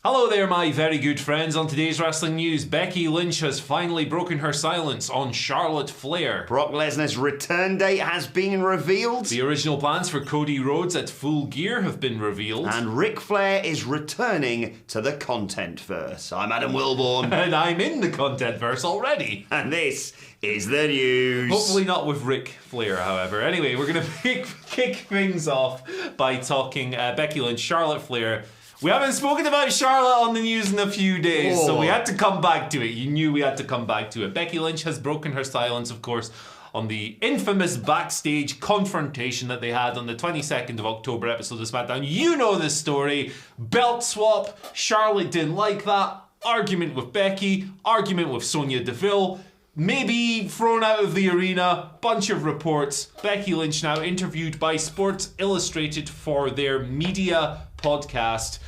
Hello there, my very good friends. On today's wrestling news, Becky Lynch has finally broken her silence on Charlotte Flair. Brock Lesnar's return date has been revealed. The original plans for Cody Rhodes at Full Gear have been revealed. And Ric Flair is returning to the Content-verse. I'm Adam Wilborn. And I'm in the Content-verse already. And this is the news. Hopefully not with Ric Flair, however. Anyway, we're going to kick things off by talking Becky Lynch, Charlotte Flair. We haven't spoken about Charlotte on the news in a few days, so we had to come back to it. You knew we had to come back to it. Becky Lynch has broken her silence, of course, on the infamous backstage confrontation that they had on the 22nd of October episode of SmackDown. You know this story. Belt swap. Charlotte didn't like that. Argument with Becky. Argument with Sonya Deville. Maybe thrown out of the arena. Bunch of reports. Becky Lynch now interviewed by Sports Illustrated for their media podcast.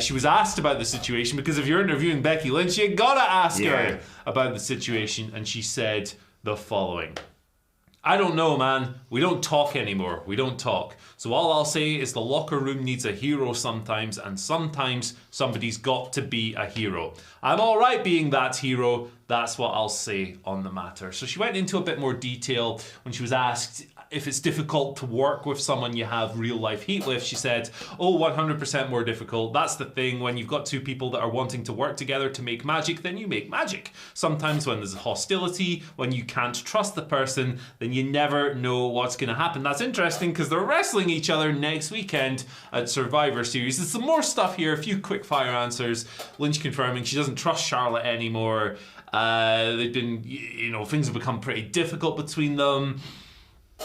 She was asked about the situation because if you're interviewing Becky Lynch, you gotta ask her about the situation, and she said the following. I don't know, man. We don't talk anymore. We don't talk. So all I'll say is the locker room needs a hero sometimes, and sometimes somebody's got to be a hero. I'm all right being that hero. That's what I'll say on the matter. So she went into a bit more detail when she was asked if it's difficult to work with someone you have real life heat with. She said, 100% more difficult. That's the thing. When you've got two people that are wanting to work together to make magic, then you make magic. Sometimes when there's hostility, when you can't trust the person, then you never know what's going to happen. That's interesting because they're wrestling each other next weekend at Survivor Series. There's some more stuff here, a few quick fire answers. Lynch confirming she doesn't trust Charlotte anymore. They've been, things have become pretty difficult between them.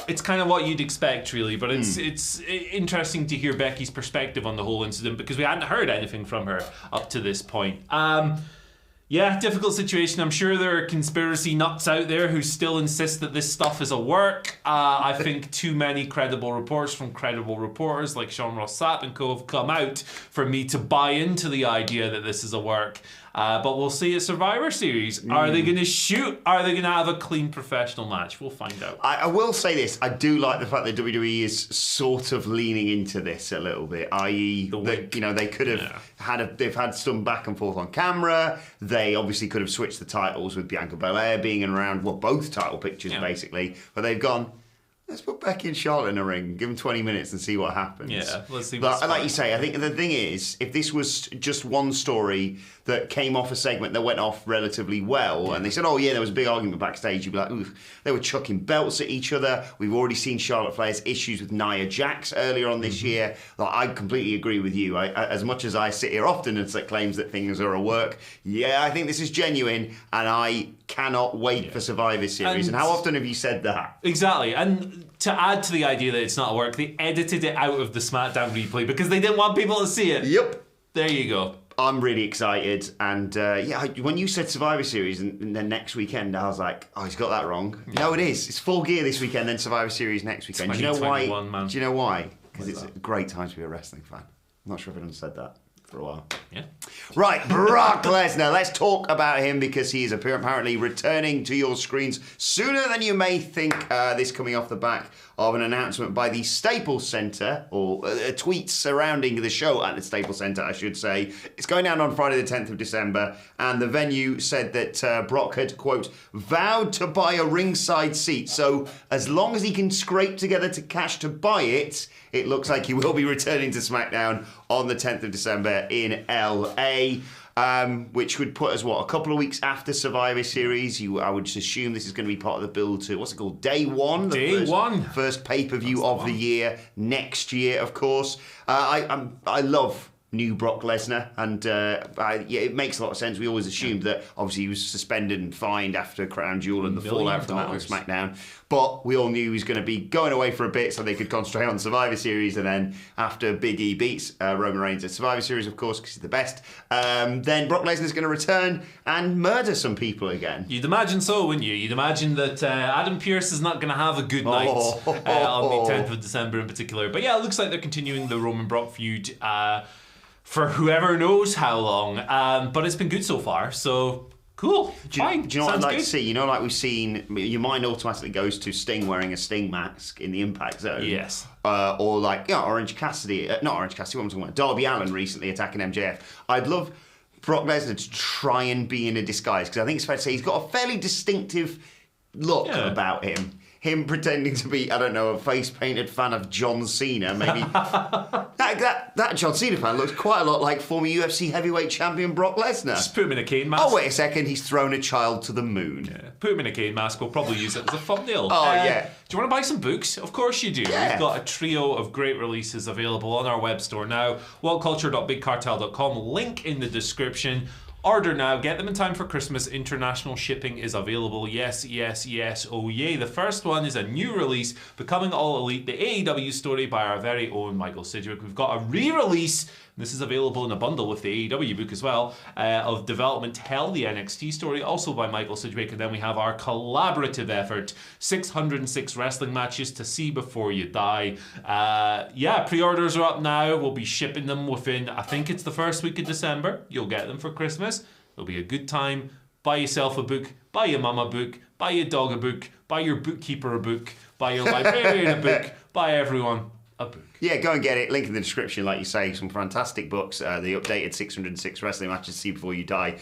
It's kind of what you'd expect, really, but it's interesting to hear Becky's perspective on the whole incident because we hadn't heard anything from her up to this point. Difficult situation. I'm sure there are conspiracy nuts out there who still insist that this stuff is a work. I think too many credible reports from credible reporters like Sean Ross Sapp and co have come out for me to buy into the idea that this is a work. But we'll see at Survivor Series. Are they going to shoot? Are they going to have a clean professional match? We'll find out. I will say this. I do like the fact that WWE is sort of leaning into this a little bit, i.e. they could have they've had some back and forth on camera. They obviously could have switched the titles with Bianca Belair being around, both title pictures basically. But they've gone, let's put Becky and Charlotte in a ring, give them 20 minutes and see what happens. Yeah, let's see what's like you say, I think the thing is, if this was just one story that came off a segment that went off relatively well, and they said, there was a big argument backstage, you'd be like, oof, they were chucking belts at each other. We've already seen Charlotte Flair's issues with Nia Jax earlier on this year. I completely agree with you. As much as I sit here often and claims that things are a work, I think this is genuine, and I cannot wait for Survivor Series. And how often have you said that? Exactly. And to add to the idea that it's not a work, they edited it out of the SmackDown replay because they didn't want people to see it. Yep. There you go. I'm really excited, and when you said Survivor Series and then next weekend, I was like, he's got that wrong. Yeah. No, it is. It's Full Gear this weekend, then Survivor Series next weekend. Do you know why? Man. Do you know why? Because it's a great time to be a wrestling fan. I'm not sure if anyone said that for a while. Yeah. Right, Brock Lesnar. Let's talk about him because he is apparently returning to your screens sooner than you may think. This coming off the back of an announcement by the Staples Center, or a tweet surrounding the show at the Staples Center, I should say. It's going down on Friday the 10th of December, and the venue said that Brock had, quote, vowed to buy a ringside seat. So as long as he can scrape together to cash to buy it, it looks like he will be returning to SmackDown on the 10th of December in LA. Which would put us, a couple of weeks after Survivor Series. I would assume this is going to be part of the build to, what's it called, Day One? First pay-per-view of the year, next year, of course. I love new Brock Lesnar, and it makes a lot of sense. We always assumed that obviously he was suspended and fined after Crown Jewel and the fallout from that on SmackDown, but we all knew he was going to be going away for a bit so they could concentrate on Survivor Series, and then after Big E beats Roman Reigns at Survivor Series, of course, because he's the best, then Brock Lesnar's going to return and murder some people again. You'd imagine so, wouldn't you? You'd imagine that Adam Pearce is not going to have a good night on the 10th of December in particular. But yeah, it looks like they're continuing the Roman Brock feud for whoever knows how long. But it's been good so far, so Cool. Fine. Do you know what I'd Sounds like good. to see? You know, like we've seen, your mind automatically goes to Sting wearing a Sting mask in the Impact Zone. Yes. Or like, Orange Cassidy, not Orange Cassidy, what am I talking about? Darby Allin recently attacking MJF. I'd love Brock Lesnar to try and be in a disguise, because I think it's fair to say he's got a fairly distinctive look about him. Him pretending to be, I don't know, a face-painted fan of John Cena, maybe. that John Cena fan looks quite a lot like former UFC heavyweight champion Brock Lesnar. Just put him in a cane mask. Oh, wait a second, he's thrown a child to the moon. Yeah. Put him in a cane mask. We'll probably use it as a thumbnail. Yeah. Do you want to buy some books? Of course you do. Yeah. We've got a trio of great releases available on our web store now. WhatCulture.bigcartel.com. Link in the description. Order now, get them in time for Christmas. International shipping is available. Yes, yes, yes, oh yay. The first one is a new release, Becoming All Elite, the AEW story by our very own Michael Sidgwick. We've got a re-release, this is available in a bundle with the AEW book as well, of Development Hell, the NXT story, also by Michael Sidgwick. And then we have our collaborative effort, 606 wrestling matches to see before you die. Pre-orders are up now. We'll be shipping them within, I think it's the first week of December. You'll get them for Christmas. It'll be a good time. Buy yourself a book, buy your mum a book, buy your dog a book, buy your bookkeeper a book, buy your librarian a book, buy everyone a book. Yeah, go and get it. Link in the description, like you say. Some fantastic books. The updated 606 Wrestling Matches to See Before You Die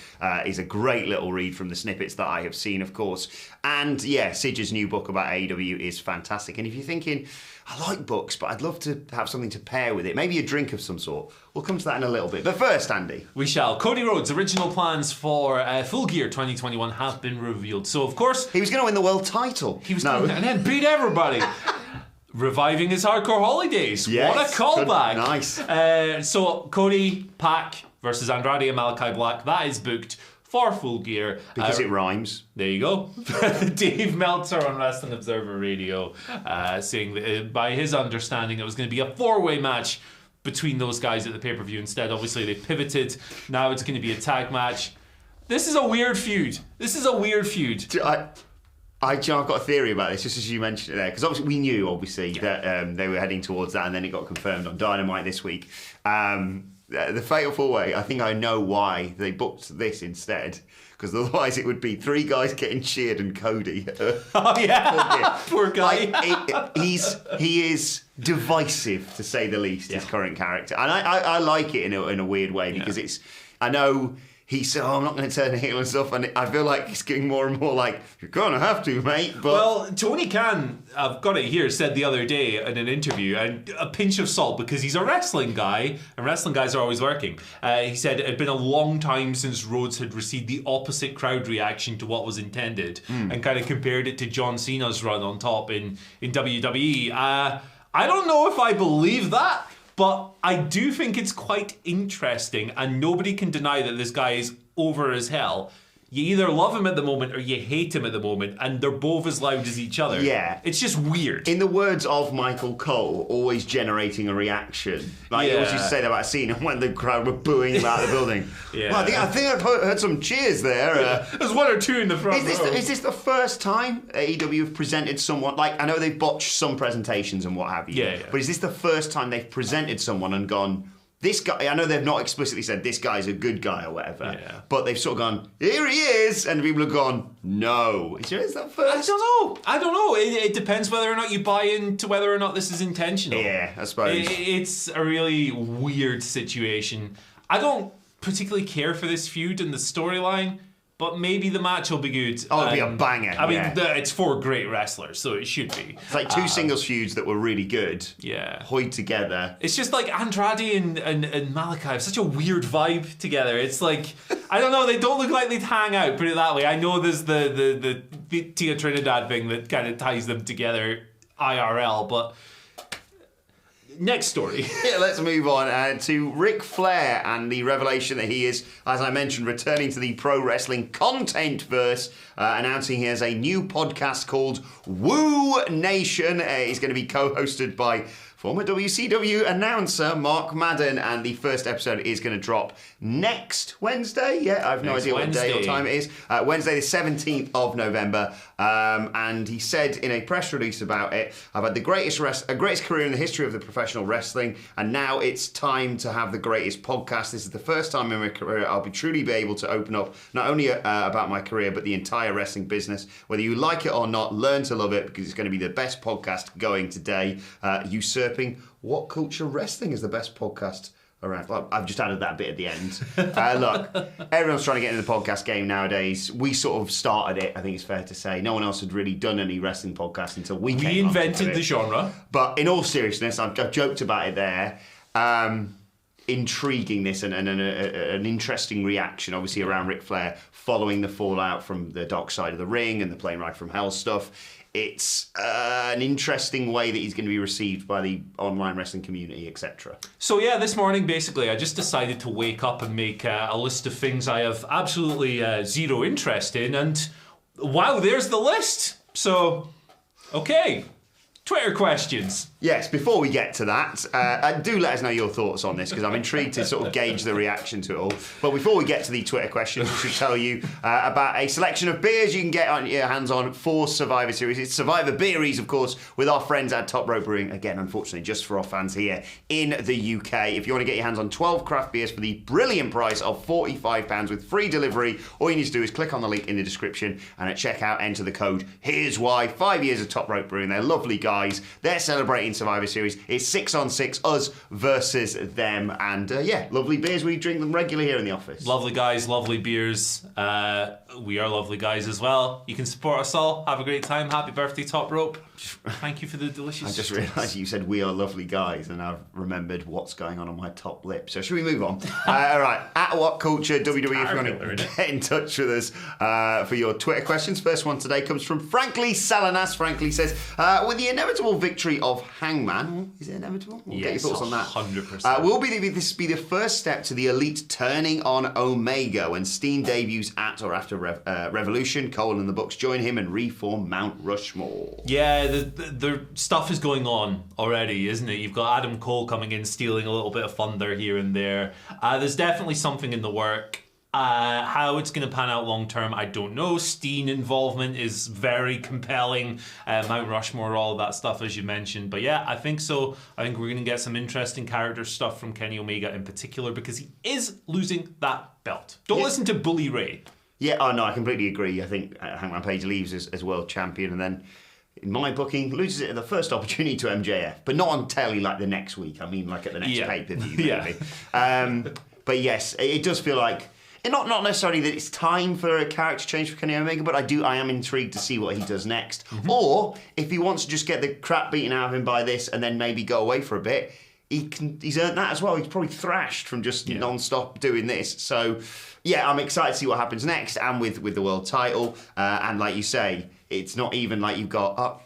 is a great little read from the snippets that I have seen, of course. And yeah, Sidge's new book about AEW is fantastic. And if you're thinking, I like books, but I'd love to have something to pair with it, maybe a drink of some sort, we'll come to that in a little bit. But first, Andy. We shall. Cody Rhodes' original plans for Full Gear 2021 have been revealed. So, of course, he was going to win the world title. He was going to, and then beat everybody. Reviving his Hardcore Holidays. Yes, what a callback. Nice. So Cody, Pac versus Andrade and Malachi Black. That is booked for Full Gear. Because it rhymes. There you go. Dave Meltzer on Wrestling Observer Radio saying that by his understanding it was going to be a four-way match between those guys at the pay-per-view. Instead, obviously, they pivoted. Now it's going to be a tag match. This is a weird feud. I've got a theory about this, just as you mentioned it there, because obviously we knew, that they were heading towards that, and then it got confirmed on Dynamite this week. The Fatal 4-Way, I think I know why they booked this instead, because otherwise it would be three guys getting cheered and Cody. Oh yeah, poor guy. He is divisive, to say the least, his current character, and I like it in a weird way, because I know. He said, I'm not going to turn heel and stuff, and I feel like he's getting more and more like, you're going to have to, mate. But well, Tony Khan, I've got it here, said the other day in an interview, and a pinch of salt, because he's a wrestling guy, and wrestling guys are always working. He said it had been a long time since Rhodes had received the opposite crowd reaction to what was intended, and kind of compared it to John Cena's run on top in WWE. I don't know if I believe that, but I do think it's quite interesting, and nobody can deny that this guy is over as hell. You either love him at the moment or you hate him at the moment, and they're both as loud as each other. Yeah. It's just weird. In the words of Michael Cole, always generating a reaction. Like, he always used to say that about Cena when the crowd were booing him out of the building. Yeah. Well, I think I've heard some cheers there. There's one or two in the front row. Is this the first time AEW have presented someone, like, I know they've botched some presentations and what have you, but is this the first time they've presented someone and gone, this guy, I know they've not explicitly said this guy's a good guy or whatever, but they've sort of gone, here he is, and people have gone, no. Is that first? I don't know. It depends whether or not you buy into whether or not this is intentional. Yeah, I suppose. It's a really weird situation. I don't particularly care for this feud and the storyline, but maybe the match will be good. Oh, it'll be a banger. I mean, it's four great wrestlers, so it should be. It's like two singles feuds that were really good. Yeah. Hoyed together. It's just like Andrade and Malachi have such a weird vibe together. It's like, I don't know, they don't look like they'd hang out, put it that way. I know there's the Tia Trinidad thing that kind of ties them together IRL, but... Next story. Yeah, let's move on to Ric Flair and the revelation that he is, as I mentioned, returning to the pro wrestling content verse, announcing he has a new podcast called Woo Nation. It's going to be co-hosted by former WCW announcer Mark Madden, and the first episode is going to drop next Wednesday. Yeah, I have no idea what day or time it is. Wednesday, the 17th of November. And he said in a press release about it, I've had the greatest career in the history of the professional wrestling, and now it's time to have the greatest podcast. This is the first time in my career I'll truly be able to open up not only about my career, but the entire wrestling business. Whether you like it or not, learn to love it, because it's going to be the best podcast going today. Usurping What Culture Wrestling is the best podcast around. Well, I've just added that bit at the end. Look, everyone's trying to get into the podcast game nowadays. We sort of started it, I think it's fair to say. No one else had really done any wrestling podcast until we came. We invented the genre. But in all seriousness, I've joked about it there. Intriguingness and an interesting reaction, obviously, around Ric Flair following the fallout from the Dark Side of the Ring and the Plane Ride from Hell stuff. It's an interesting way that he's going to be received by the online wrestling community, etc. So yeah, this morning, basically, I just decided to wake up and make a list of things I have absolutely zero interest in, and wow, there's the list. So, okay, Twitter questions. Yes, before we get to that, do let us know your thoughts on this, because I'm intrigued to sort of gauge the reaction to it all. But before we get to the Twitter questions, we should tell you about a selection of beers you can get on your hands on for Survivor Series. It's Survivor Beeries, of course, with our friends at Top Rope Brewing. Again, unfortunately, just for our fans here in the UK. If you want to get your hands on 12 craft beers for the brilliant price of £45 with free delivery, all you need to do is click on the link in the description, and at checkout, enter the code Here's Why. 5 years of Top Rope Brewing. They're lovely guys. They're celebrating Survivor Series. It's 6-on-6, us versus them, and lovely beers. We drink them regularly here in the office. Lovely guys, lovely beers. We are lovely guys as well. You can support us all. Have a great time. Happy birthday, Top Rope. Thank you for the delicious. I just realised you said we are lovely guys, and I've remembered what's going on my top lip. So should we move on? All right, at WhatCulture WWE, if you want to get in touch with us for your Twitter questions. First one today comes from Frankly Salinas. Frankly says, with the inevitable victory of Hangman, is it inevitable? We'll get your thoughts on that. 100%. Will this be the first step to the Elite turning on Omega when Steen debuts at or after Revolution? Cole and the Bucks join him and reform Mount Rushmore. Yeah, the stuff is going on already, isn't it? You've got Adam Cole coming in, stealing a little bit of thunder here and there. There's definitely something in the work. How it's going to pan out long term, I don't know. Steen involvement is very compelling. Mount Rushmore, all of that stuff, as you mentioned. But yeah, I think so. I think we're going to get some interesting character stuff from Kenny Omega in particular, because he is losing that belt. Don't listen to Bully Ray. Yeah, oh no, I completely agree. I think Hangman Page leaves as world champion, and then, in my booking, loses it at the first opportunity to MJF, but not on telly like the next week. I mean, like at the next pay-per-view, maybe. Yeah. But yes, it does feel like, not necessarily that it's time for a character change for Kenny Omega, but I am intrigued to see what he does next. Mm-hmm. Or if he wants to just get the crap beaten out of him by this and then maybe go away for a bit, he's earned that as well. He's probably thrashed from just non-stop doing this. So yeah, I'm excited to see what happens next, and with the world title. And like you say, it's not even like you've got...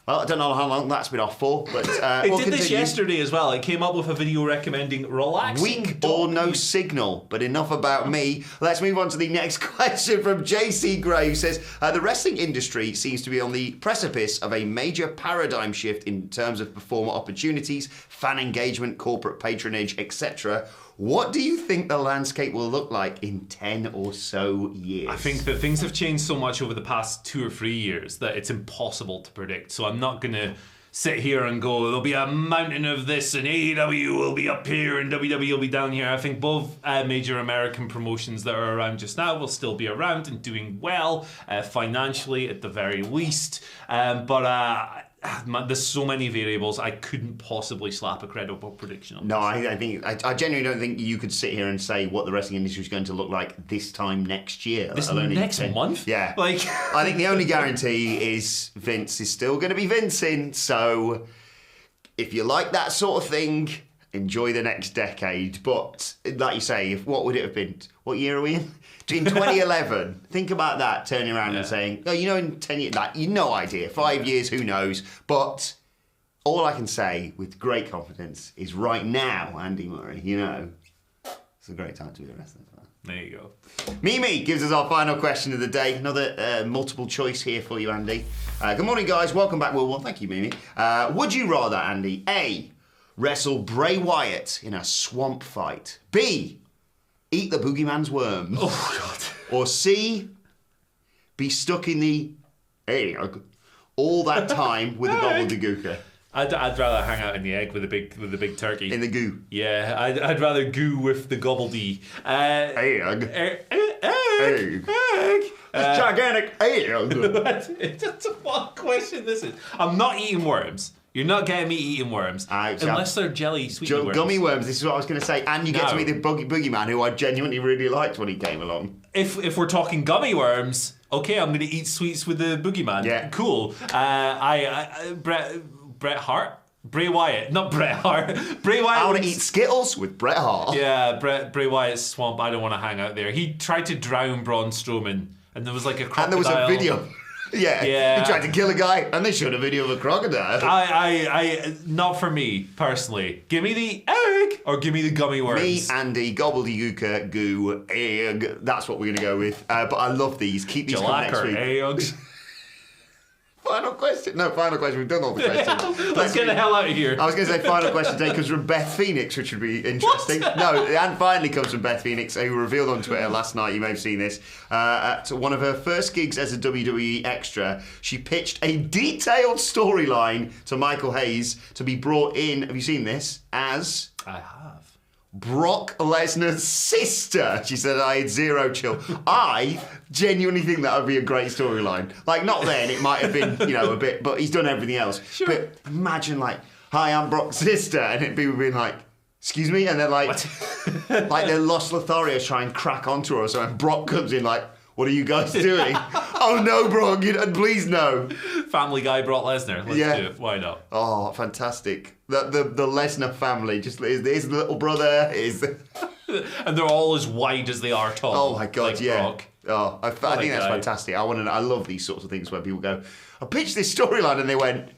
Well, I don't know how long that's been off for, but it did this yesterday as well. It came up with a video recommending relaxing. Weak or no signal, but enough about me. Let's move on to the next question from JC Gray, who says, the wrestling industry seems to be on the precipice of a major paradigm shift in terms of performer opportunities, fan engagement, corporate patronage, etc. What do you think the landscape will look like in 10 or so years? I think that things have changed so much over the past 2 or 3 years that it's impossible to predict. So I'm not going to sit here and go, there'll be a mountain of this and AEW will be up here and WWE will be down here. I think both major American promotions that are around just now will still be around and doing well, financially at the very least. But there's so many variables, I couldn't possibly slap a credible prediction on. No, I genuinely don't think you could sit here and say what the wrestling industry is going to look like this time next year. This next month? Yeah. Like, I think the only guarantee is Vince is still going to be Vincing. So if you like that sort of thing, enjoy the next decade. But like you say, what would it have been? What year are we in? In 2011, think about that, turning around and saying, oh, in 10 years, no idea, 5 years, who knows? But all I can say with great confidence is right now, Andy Murray, It's a great time to be a wrestling fan. There you go. Mimi gives us our final question of the day. Another multiple choice here for you, Andy. Good morning, guys. Welcome back, Will. Thank you, Mimi. Would you rather, Andy, A, wrestle Bray Wyatt in a swamp fight, B, eat the boogeyman's worms, Oh, God. or C, be stuck in the egg all that time with a gobbledygooker? I'd rather hang out in the egg with a big turkey. In the goo. Yeah, I'd rather goo with the gobbledy. Egg. Egg. Gigantic egg. What question this is? I'm not eating worms. You're not getting me eating worms. Unless they're jelly sweet worms. Gummy worms, this is what I was going to say. And you get to meet the boogeyman, who I genuinely really liked when he came along. If we're talking gummy worms, okay, I'm going to eat sweets with the boogeyman. Yeah. Cool. Bret Hart? Bray Wyatt, not Bret Hart. Bray Wyatt. I want to eat Skittles with Bret Hart. Yeah, Bray Wyatt's swamp. I don't want to hang out there. He tried to drown Braun Strowman, and there was like a crocodile. And there was a video. Yeah. He tried to kill a guy, and they showed a video of a crocodile. I not for me personally. Give me the egg or give me the gummy worms. Me, Andy, gobbledygooker, goo, egg. That's what we're going to go with. But I love these. Keep these coming next week. Eggs. Final question. No, final question. We've done all the questions. Let's get the hell out of here. I was going to say final question today comes from Beth Phoenix, which would be interesting. No, and finally comes from Beth Phoenix, who revealed on Twitter last night, you may have seen this, at one of her first gigs as a WWE extra, she pitched a detailed storyline to Michael Hayes to be brought in, have you seen this, as... I have. Brock Lesnar's sister. She said, I had zero chill. I genuinely think that would be a great storyline. Like, not then, it might have been, a bit, but he's done everything else. Sure. But imagine, like, hi, I'm Brock's sister, and it people being like, excuse me? And then, like, like the Los Lotharios try and crack onto her or something, and Brock comes in like, what are you guys doing? Oh, no, Brock, please no. Family Guy Brock Lesnar. Let's do it. Why not? Oh, fantastic. The Lesnar family, just his little brother is... And they're all as wide as they are tall. Oh, my God, like yeah. Brock. Oh, I think that's fantastic. I love these sorts of things where people go, I pitched this storyline, and they went,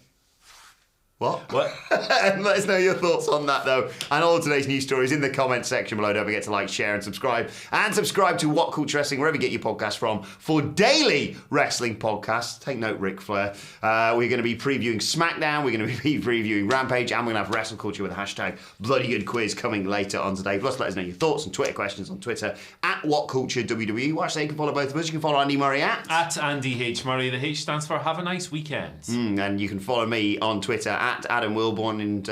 what? And let us know your thoughts on that, though. And all of today's news stories in the comments section below. Don't forget to like, share, and subscribe. And subscribe to What Culture Wrestling, wherever you get your podcasts from, for daily wrestling podcasts. Take note, Ric Flair. We're going to be previewing SmackDown. We're going to be previewing Rampage. And we're going to have Wrestle Culture with the hashtag Bloody Good Quiz coming later on today. Plus, let us know your thoughts and Twitter questions on Twitter at WhatCultureWWE. Watch so you can follow both of us. You can follow Andy Murray at Andy H. Murray. The H stands for Have a Nice Weekend. And you can follow me on Twitter at Adam Wilborn, and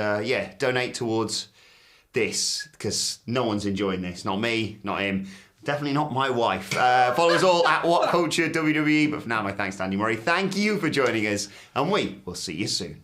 donate towards this, because no one's enjoying this. Not me, not him, definitely not my wife. Follow us all at WhatCultureWWE. But for now, my thanks to Andy Murray. Thank you for joining us, and we will see you soon.